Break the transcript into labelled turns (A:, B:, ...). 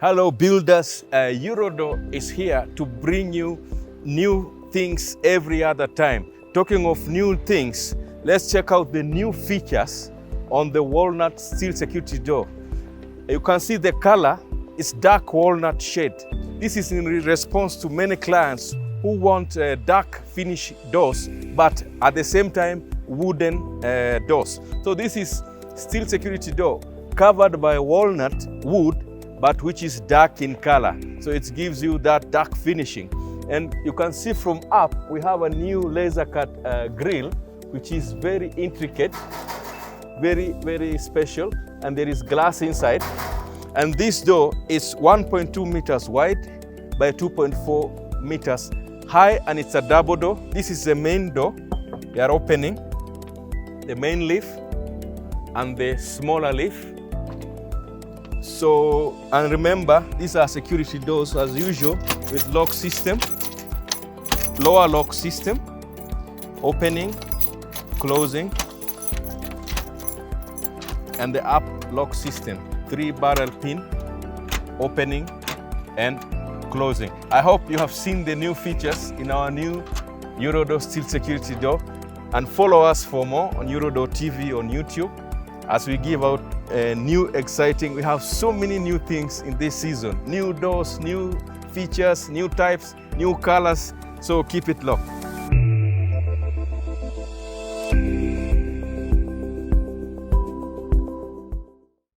A: Hello builders, Eurodo is here to bring you new things every other time. Talking of new things, let's check out the new features on the walnut steel security door. You can see the color is dark walnut shade. This is in response to many clients who want dark finish doors, but at the same time wooden doors. So this is steel security door covered by walnut wood, but which is dark in color. So it gives you that dark finishing. And you can see from up, we have a new laser cut grill, which is very intricate, very special. And there is glass inside. And this door is 1.2 meters wide by 2.4 meters high, and it's a double door. This is the main door. We are opening the main leaf and the smaller leaf. So, and remember, these are security doors as usual with lock system, lower lock system, opening, closing, and the up lock system, 3-barrel pin, opening and closing. I hope you have seen the new features in our new Eurodo steel security door, and follow us for more on Eurodo TV on YouTube as we give out new exciting. We have so many new things in this season. New doors, new features, new types, new colors. So keep it locked.